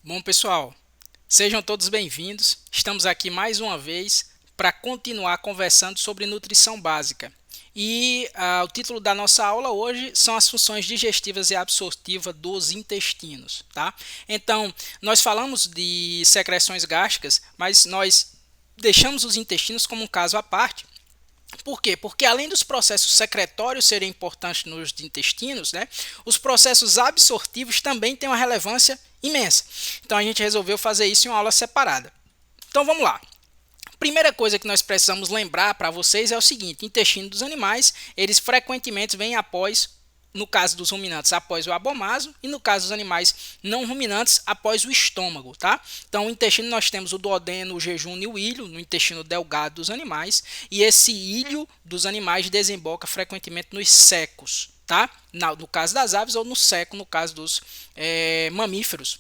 Bom, pessoal, sejam todos bem-vindos. Estamos aqui mais uma vez para continuar conversando sobre nutrição básica. O título da nossa aula hoje são as funções digestivas e absortivas dos intestinos, tá? Então, nós falamos de secreções gástricas, mas nós deixamos os intestinos como um caso à parte. Por quê? Porque além dos processos secretórios serem importantes nos intestinos, né, os processos absortivos também têm uma relevância imensa. Então a gente resolveu fazer isso em uma aula separada. Então vamos lá. Primeira coisa que nós precisamos lembrar para vocês é o seguinte: intestino dos animais, eles frequentemente vêm após, no caso dos ruminantes, após o abomaso, e no caso dos animais não ruminantes, após o estômago, tá? Então, no intestino nós temos o duodeno, o jejum e o ilho, no intestino delgado dos animais, e esse ilho dos animais desemboca frequentemente nos secos, tá? No caso das aves, ou no seco, no caso dos mamíferos.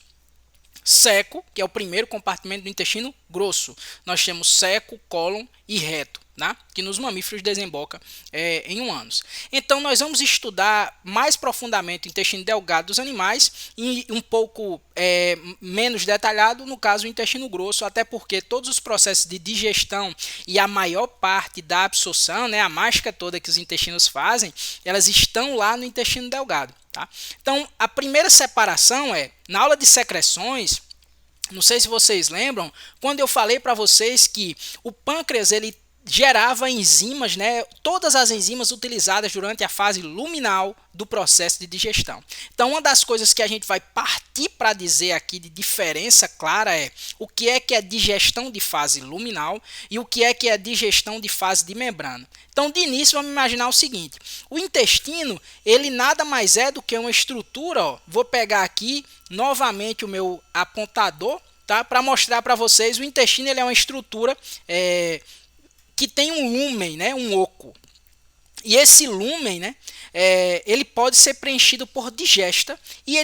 Seco, que é o primeiro compartimento do intestino grosso. Nós temos seco, cólon e reto, né? Que nos mamíferos desemboca em um ânus. Então nós vamos estudar mais profundamente o intestino delgado dos animais e um pouco menos detalhado no caso o intestino grosso, até porque todos os processos de digestão e a maior parte da absorção, né, a mágica toda que os intestinos fazem, elas estão lá no intestino delgado. Tá? Então, a primeira separação é, na aula de secreções, não sei se vocês lembram, quando eu falei para vocês que o pâncreas ele gerava enzimas, né, todas as enzimas utilizadas durante a fase luminal do processo de digestão. Então, uma das coisas que a gente vai partir para dizer aqui de diferença clara é o que é digestão de fase luminal e o que é digestão de fase de membrana. Então, de início, vamos imaginar o seguinte: o intestino, ele nada mais é do que uma estrutura, ó, vou pegar aqui novamente o meu apontador, tá, para mostrar para vocês. O intestino ele é uma estrutura que tem um lúmen, né, um oco. E esse lúmen, né, ele pode ser preenchido por digesta e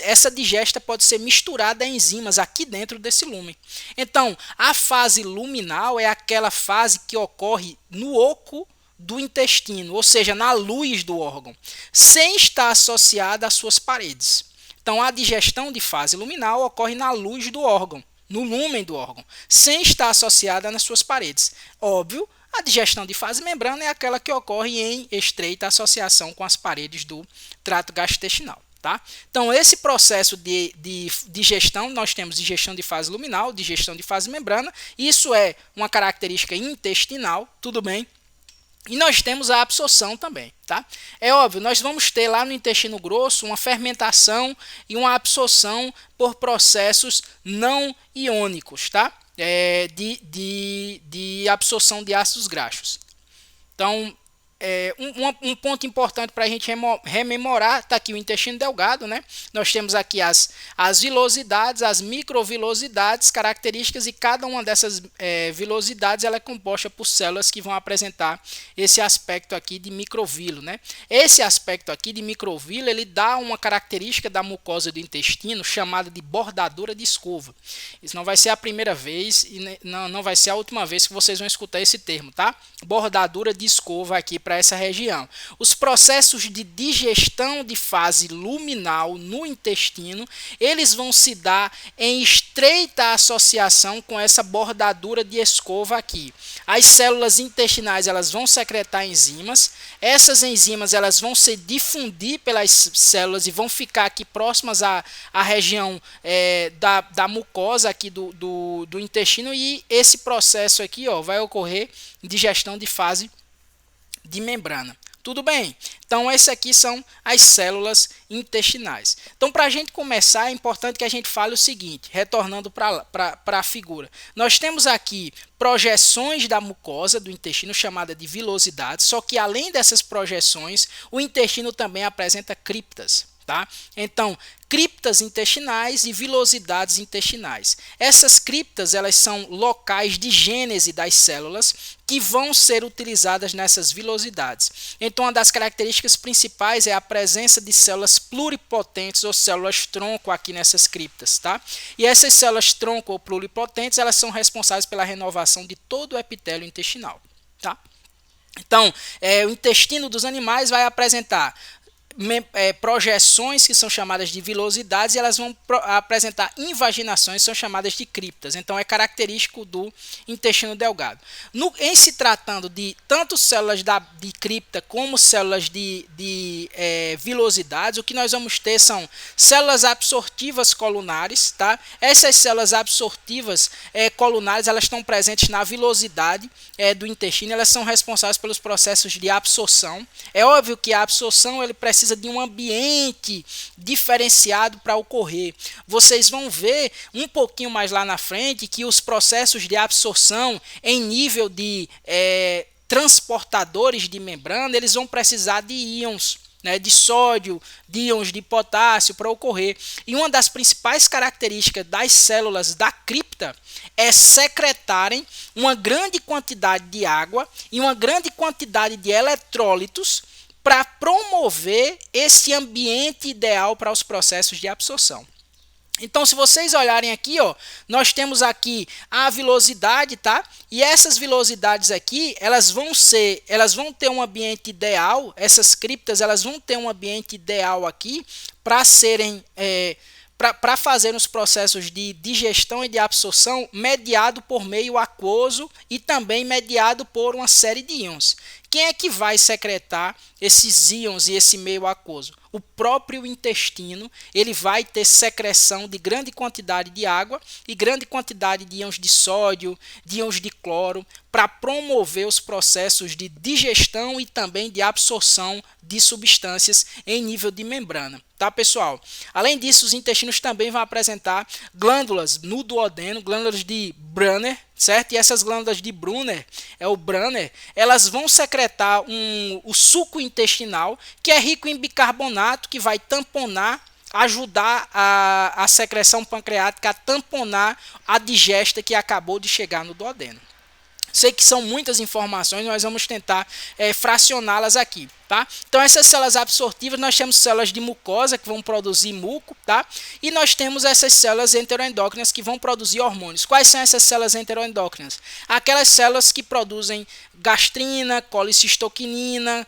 essa digesta pode ser misturada a enzimas aqui dentro desse lúmen. Então, a fase luminal é aquela fase que ocorre no oco do intestino, ou seja, na luz do órgão, sem estar associada às suas paredes. Então, a digestão de fase luminal ocorre na luz do órgão, no lúmen do órgão, sem estar associada nas suas paredes. Óbvio, a digestão de fase membrana é aquela que ocorre em estreita associação com as paredes do trato gastrointestinal. Tá? Então, esse processo de digestão, nós temos digestão de fase luminal, digestão de fase membrana, isso é uma característica intestinal, tudo bem? E nós temos a absorção também, tá? É óbvio, nós vamos ter lá no intestino grosso uma fermentação e uma absorção por processos não iônicos, tá? De absorção de ácidos graxos. Então, um ponto importante para a gente rememorar, está aqui o intestino delgado, né? Nós temos aqui as vilosidades, as microvilosidades, características, e cada uma dessas vilosidades ela é composta por células que vão apresentar esse aspecto aqui de microvilo, né? Esse aspecto aqui de microvilo, ele dá uma característica da mucosa do intestino chamada de bordadura de escova. Isso não vai ser a primeira vez e não vai ser a última vez que vocês vão escutar esse termo, tá? Bordadura de escova aqui para essa região. Os processos de digestão de fase luminal no intestino, eles vão se dar em estreita associação com essa bordadura de escova aqui. As células intestinais elas vão secretar enzimas, essas enzimas elas vão se difundir pelas células e vão ficar aqui próximas à região da mucosa aqui do intestino, e esse processo aqui, ó, vai ocorrer digestão de fase de membrana. Tudo bem? Então, essas aqui são as células intestinais. Então, para a gente começar, é importante que a gente fale o seguinte, retornando para a figura. Nós temos aqui projeções da mucosa do intestino, chamada de vilosidades, só que além dessas projeções, o intestino também apresenta criptas. Tá? Então, criptas intestinais e vilosidades intestinais. Essas criptas elas são locais de gênese das células que vão ser utilizadas nessas vilosidades. Então, uma das características principais é a presença de células pluripotentes ou células tronco aqui nessas criptas. Tá? E essas células tronco ou pluripotentes elas são responsáveis pela renovação de todo o epitélio intestinal. Tá? Então, o intestino dos animais vai apresentar projeções, que são chamadas de vilosidades, e elas vão apresentar invaginações, que são chamadas de criptas. Então, é característico do intestino delgado. Em se tratando de tanto células de cripta como células de vilosidades, o que nós vamos ter são células absortivas colunares, tá? Essas células absortivas colunares, elas estão presentes na vilosidade do intestino, elas são responsáveis pelos processos de absorção. É óbvio que a absorção ele precisa de um ambiente diferenciado para ocorrer. Vocês vão ver um pouquinho mais lá na frente que os processos de absorção em nível de transportadores de membrana, eles vão precisar de íons, de sódio, de íons de potássio para ocorrer. E uma das principais características das células da cripta é secretarem uma grande quantidade de água e uma grande quantidade de eletrólitos para promover esse ambiente ideal para os processos de absorção. Então, se vocês olharem aqui, ó, nós temos aqui a vilosidade, tá? E essas vilosidades aqui, elas vão ter um ambiente ideal, essas criptas, elas vão ter um ambiente ideal aqui para serem para fazer os processos de digestão e de absorção mediado por meio aquoso e também mediado por uma série de íons. Quem é que vai secretar esses íons e esse meio aquoso? O próprio intestino, ele vai ter secreção de grande quantidade de água e grande quantidade de íons de sódio, de íons de cloro, para promover os processos de digestão e também de absorção de substâncias em nível de membrana. Tá, pessoal? Além disso, os intestinos também vão apresentar glândulas no duodeno, glândulas de Brunner, certo? E essas glândulas de Brunner, elas vão secretar o suco intestinal, que é rico em bicarbonato, que vai tamponar, ajudar a secreção pancreática a tamponar a digesta que acabou de chegar no duodeno. Sei que são muitas informações, nós vamos tentar fracioná-las aqui, tá? Então, essas células absortivas, nós temos células de mucosa que vão produzir muco, tá? E nós temos essas células enteroendócrinas que vão produzir hormônios. Quais são essas células enteroendócrinas? Aquelas células que produzem gastrina, colicistoquinina,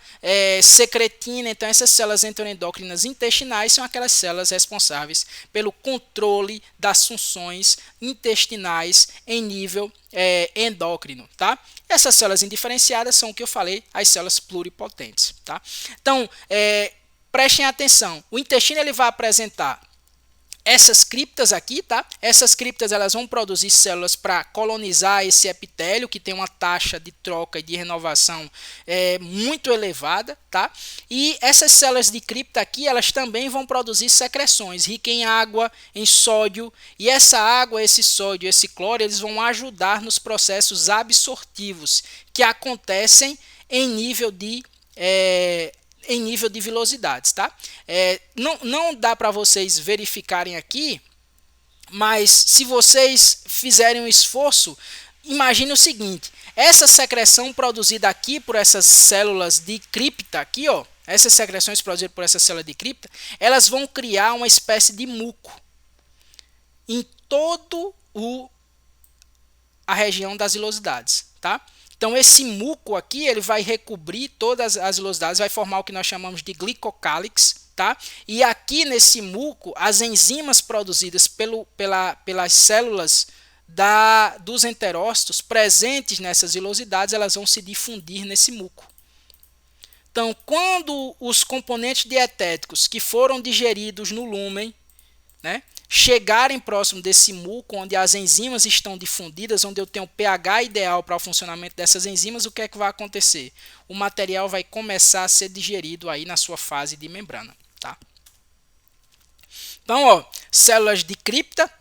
secretina. Então, essas células enteroendócrinas intestinais são aquelas células responsáveis pelo controle das funções intestinais em nível endócrino, tá? Essas células indiferenciadas são o que eu falei, as células pluripotentes, tá? Então, prestem atenção, o intestino ele vai apresentar essas criptas aqui, tá? Essas criptas elas vão produzir células para colonizar esse epitélio, que tem uma taxa de troca e de renovação muito elevada, tá? E essas células de cripta aqui, elas também vão produzir secreções ricas em água, em sódio, e essa água, esse sódio, esse cloro, eles vão ajudar nos processos absortivos que acontecem em nível de vilosidades, tá? Não dá para vocês verificarem aqui, mas se vocês fizerem um esforço, imagine o seguinte: essa secreção produzida aqui por essas células de cripta aqui, ó, essas secreções produzidas por essa célula de cripta, elas vão criar uma espécie de muco em todo a região das vilosidades, tá? Então, esse muco aqui, ele vai recobrir todas as vilosidades, vai formar o que nós chamamos de glicocálix, tá? E aqui nesse muco, as enzimas produzidas pelas células dos enterócitos presentes nessas vilosidades, elas vão se difundir nesse muco. Então, quando os componentes dietéticos que foram digeridos no lúmen, chegarem próximo desse muco, onde as enzimas estão difundidas, onde eu tenho o pH ideal para o funcionamento dessas enzimas, o que é que vai acontecer? O material vai começar a ser digerido aí na sua fase de membrana, tá? Então, ó, células de cripta,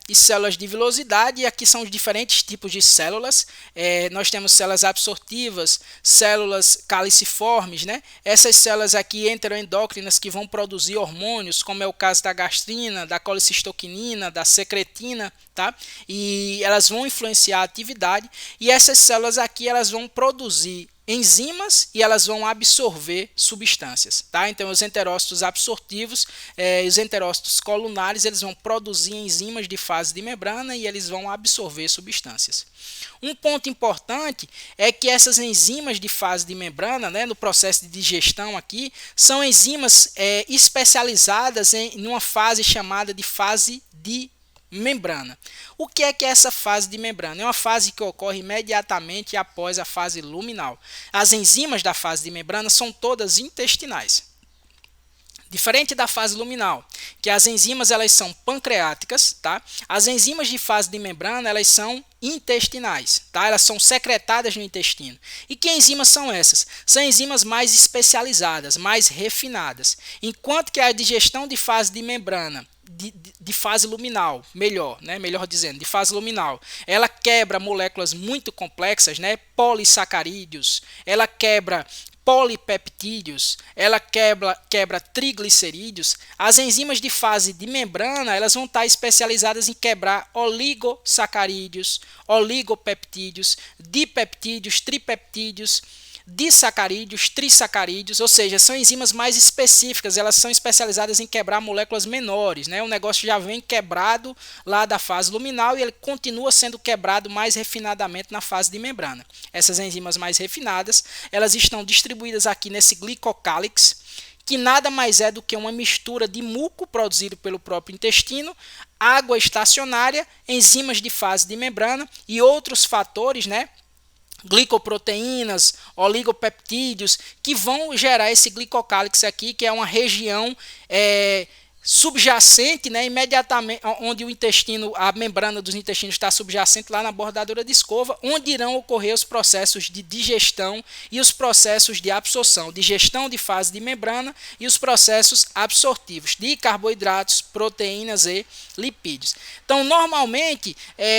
e células de vilosidade, e aqui são os diferentes tipos de células. Nós temos células absortivas, células caliciformes, essas células aqui enteroendócrinas que vão produzir hormônios, como é o caso da gastrina, da colicistoquinina, da secretina, tá? E elas vão influenciar a atividade, e essas células aqui elas vão produzir enzimas e elas vão absorver substâncias, tá? Então os enterócitos absortivos e os enterócitos colunares, eles vão produzir enzimas de fase de membrana e eles vão absorver substâncias. Um ponto importante é que essas enzimas de fase de membrana, né, no processo de digestão aqui, são enzimas especializadas em uma fase chamada de fase de membrana. O que é essa fase de membrana? É uma fase que ocorre imediatamente após a fase luminal. As enzimas da fase de membrana são todas intestinais. Diferente da fase luminal, que as enzimas elas são pancreáticas, tá? As enzimas de fase de membrana elas são intestinais, tá? Elas são secretadas no intestino. E que enzimas são essas? São enzimas mais especializadas, mais refinadas. Enquanto que a digestão de fase de membrana de fase luminal, melhor dizendo, de fase luminal, ela quebra moléculas muito complexas, né, polissacarídeos, ela quebra polipeptídeos, ela quebra triglicerídeos. As enzimas de fase de membrana, elas vão estar especializadas em quebrar oligossacarídeos, oligopeptídeos, dipeptídeos, tripeptídeos, disacarídeos, trissacarídeos, ou seja, são enzimas mais específicas, elas são especializadas em quebrar moléculas menores, né? O negócio já vem quebrado lá da fase luminal e ele continua sendo quebrado mais refinadamente na fase de membrana. Essas enzimas mais refinadas, elas estão distribuídas aqui nesse glicocálix, que nada mais é do que uma mistura de muco produzido pelo próprio intestino, água estacionária, enzimas de fase de membrana e outros fatores, né? Glicoproteínas, oligopeptídeos, que vão gerar esse glicocálix aqui, que é uma região subjacente, né, imediatamente onde o intestino, a membrana dos intestinos está subjacente lá na bordadura de escova, onde irão ocorrer os processos de digestão e os processos de absorção, digestão de fase de membrana e os processos absortivos de carboidratos, proteínas e lipídios. Então, normalmente,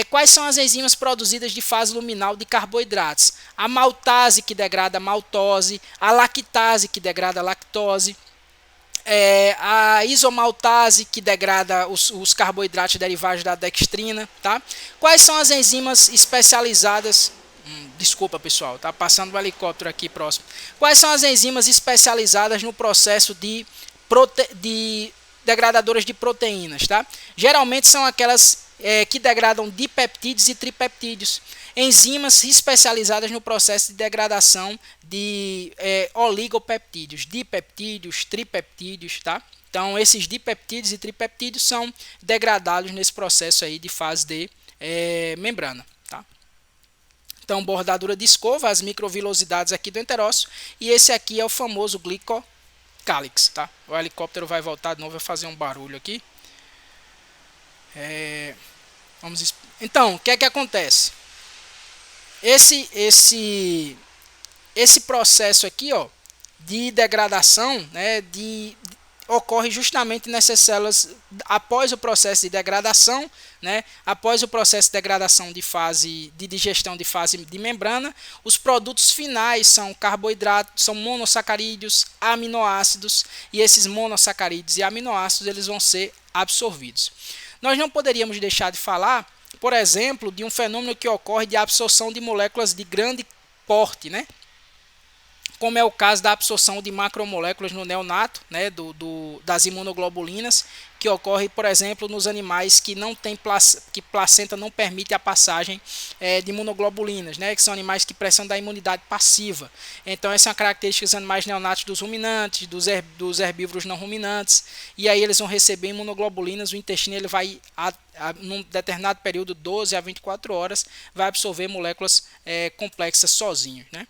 quais são as enzimas produzidas de fase luminal de carboidratos? A maltase, que degrada a maltose, a lactase, que degrada a lactose, a isomaltase, que degrada os carboidratos derivados da dextrina, tá? Quais são as enzimas especializadas? Desculpa, pessoal, tá passando um helicóptero aqui próximo. Quais são as enzimas especializadas no processo de degradadoras de proteínas, tá? Geralmente são aquelas que degradam dipeptídeos e tripeptídeos. Enzimas especializadas no processo de degradação de oligopeptídeos, dipeptídeos, tripeptídeos, tá? Então, esses dipeptídeos e tripeptídeos são degradados nesse processo aí de fase de membrana, tá? Então, bordadura de escova, as microvilosidades aqui do enterócito, e esse aqui é o famoso glicocálix, tá? O helicóptero vai voltar de novo, vai fazer um barulho aqui. Então, o que é que acontece? Esse processo aqui, ó, de degradação, né, ocorre justamente nessas células após o processo de degradação, né, após o processo de degradação de fase de digestão de fase de membrana. Os produtos finais são carboidratos, são monossacarídeos, aminoácidos, e esses monossacarídeos e aminoácidos eles vão ser absorvidos. Nós não poderíamos deixar de falar, por exemplo, de um fenômeno que ocorre de absorção de moléculas de grande porte, né? Como é o caso da absorção de macromoléculas no neonato, né? Das imunoglobulinas, que ocorre, por exemplo, nos animais que não tem que placenta não permite a passagem de imunoglobulinas, né? Que são animais que precisam da imunidade passiva. Então, essa é uma característica dos animais neonatos dos ruminantes, dos herbívoros não ruminantes, e aí eles vão receber imunoglobulinas, o intestino ele vai, num determinado período, 12 a 24 horas, vai absorver moléculas complexas sozinho, né?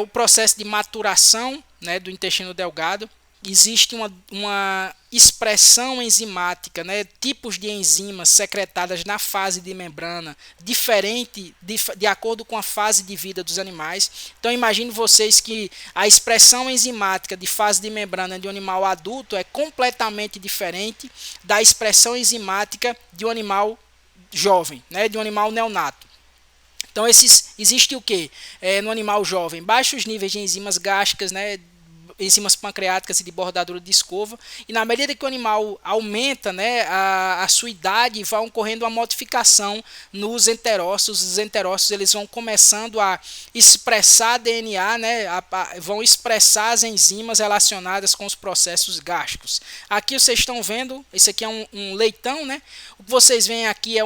O processo de maturação, né, do intestino delgado, existe uma expressão enzimática, né, tipos de enzimas secretadas na fase de membrana, diferente de acordo com a fase de vida dos animais. Então imagine vocês que a expressão enzimática de fase de membrana de um animal adulto é completamente diferente da expressão enzimática de um animal jovem, né, de um animal neonato. Então existe o que? No animal jovem, baixos níveis de enzimas gástricas, né, enzimas pancreáticas e de bordadura de escova, e na medida que o animal aumenta, né, a sua idade, vai ocorrendo uma modificação nos enterócitos. Os enterócitos eles vão começando a expressar DNA, né, vão expressar as enzimas relacionadas com os processos gástricos. Aqui vocês estão vendo, esse aqui é um leitão, né? O que vocês veem aqui é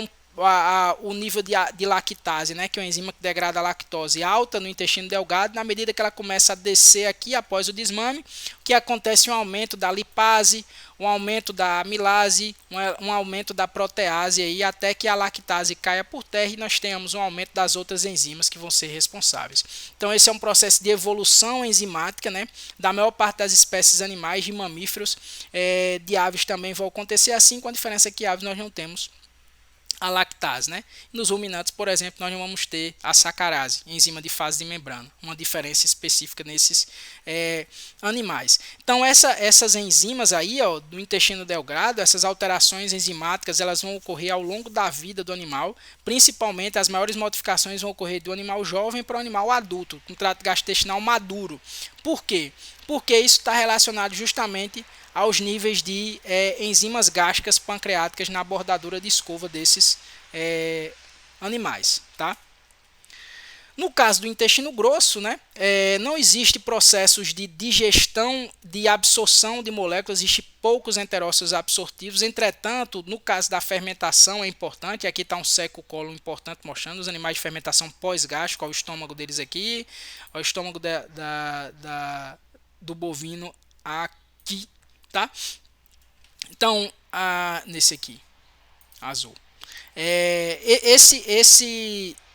o nível de lactase, né, que é uma enzima que degrada a lactose alta no intestino delgado. Na medida que ela começa a descer aqui após o desmame, o que acontece é um aumento da lipase, um aumento da amilase, um aumento da protease, aí, até que a lactase caia por terra e nós tenhamos um aumento das outras enzimas que vão ser responsáveis. Então esse é um processo de evolução enzimática, né, da maior parte das espécies animais, de mamíferos, de aves também vão acontecer assim, com a diferença que aves nós não temos a lactase, né? Nos ruminantes, por exemplo, nós não vamos ter a sacarase, enzima de fase de membrana, uma diferença específica nesses animais. Então essas enzimas aí, ó, do intestino delgado, essas alterações enzimáticas, elas vão ocorrer ao longo da vida do animal. Principalmente as maiores modificações vão ocorrer do animal jovem para o animal adulto, com trato gastrointestinal maduro. Por quê? Porque isso está relacionado justamente aos níveis de enzimas gástricas pancreáticas na bordadura de escova desses animais, tá? No caso do intestino grosso, né, não existe processos de digestão, de absorção de moléculas, existe poucos enterócitos absortivos. Entretanto, no caso da fermentação é importante, aqui está um seco-colo importante mostrando os animais de fermentação pós-gástrico, o estômago deles aqui, o estômago do bovino aqui, tá? Então, nesse aqui, azul.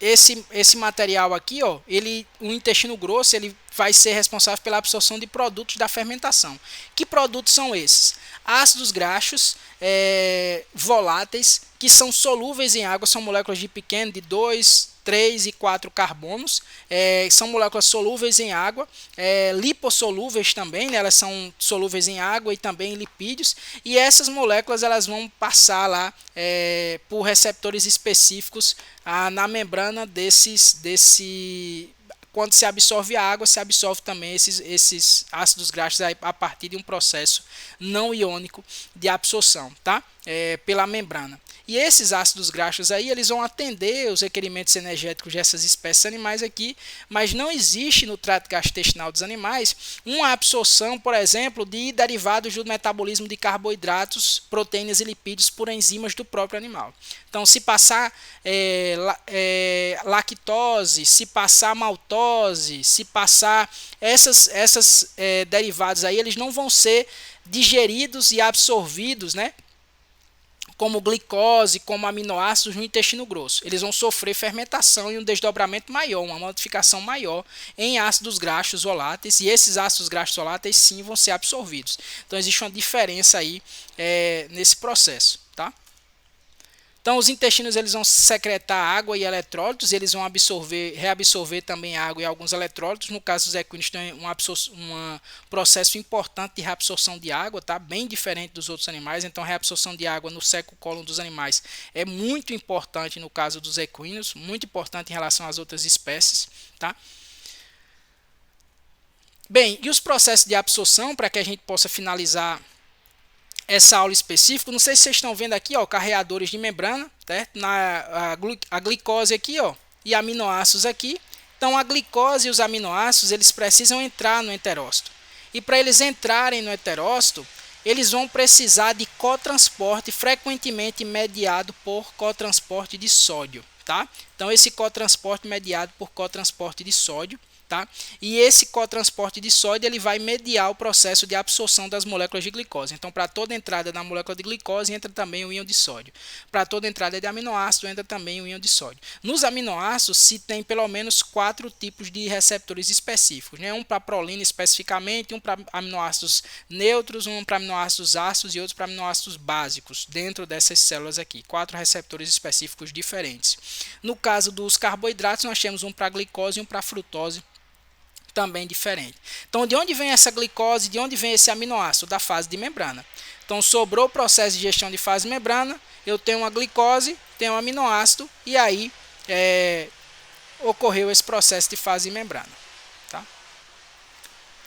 Esse material aqui, ó, o intestino grosso, ele vai ser responsável pela absorção de produtos da fermentação. Que produtos são esses? Ácidos graxos voláteis, que são solúveis em água, são moléculas de pequeno, de 2, 3 e 4 carbonos, são moléculas solúveis em água, lipossolúveis também, né? Elas são solúveis em água e também em lipídios, e essas moléculas elas vão passar lá por receptores específicos na membrana quando se absorve a água, se absorve também esses ácidos graxos a partir de um processo não iônico de absorção, tá? Pela membrana. E esses ácidos graxos aí, eles vão atender os requerimentos energéticos dessas espécies animais aqui, mas não existe no trato gastrointestinal dos animais uma absorção, por exemplo, de derivados do metabolismo de carboidratos, proteínas e lipídios por enzimas do próprio animal. Então, se passar lactose, se passar maltose, se passar essas derivados aí, eles não vão ser digeridos e absorvidos, né, como glicose, como aminoácidos no intestino grosso. Eles vão sofrer fermentação e um desdobramento maior, uma modificação maior em ácidos graxos voláteis, e esses ácidos graxos voláteis sim vão ser absorvidos. Então existe uma diferença aí nesse processo, tá? Então os intestinos eles vão secretar água e eletrólitos, eles vão reabsorver também água e alguns eletrólitos. No caso dos equinos tem um processo importante de reabsorção de água, tá? Bem diferente dos outros animais. Então a reabsorção de água no seco-cólon dos animais é muito importante no caso dos equinos, muito importante em relação às outras espécies, tá? Bem, e os processos de absorção, para que a gente possa finalizar essa aula específica, não sei se vocês estão vendo aqui, ó, carreadores de membrana, certo? A glicose aqui, ó, e aminoácidos aqui. Então a glicose e os aminoácidos eles precisam entrar no enterócito. E para eles entrarem no enterócito, eles vão precisar de cotransporte, frequentemente mediado por cotransporte de sódio, tá? Então esse cotransporte mediado por cotransporte de sódio, tá? E esse cotransporte de sódio ele vai mediar o processo de absorção das moléculas de glicose. Então, para toda entrada da molécula de glicose entra também o íon de sódio. Para toda entrada de aminoácido entra também o íon de sódio. Nos aminoácidos se tem pelo menos 4 tipos de receptores específicos, né? Um para prolina especificamente, um para aminoácidos neutros, um para aminoácidos ácidos e outros para aminoácidos básicos dentro dessas células aqui. 4 receptores específicos diferentes. No caso dos carboidratos nós temos um para glicose e um para frutose, também diferente. Então, de onde vem essa glicose? De onde vem esse aminoácido? Da fase de membrana. Então, sobrou o processo de digestão de fase de membrana, eu tenho uma glicose, tenho um aminoácido, e aí ocorreu esse processo de fase de membrana. Tá?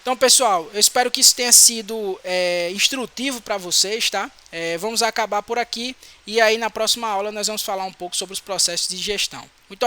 Então, pessoal, eu espero que isso tenha sido instrutivo para vocês, tá? Vamos acabar por aqui e aí na próxima aula nós vamos falar um pouco sobre os processos de gestão. Muito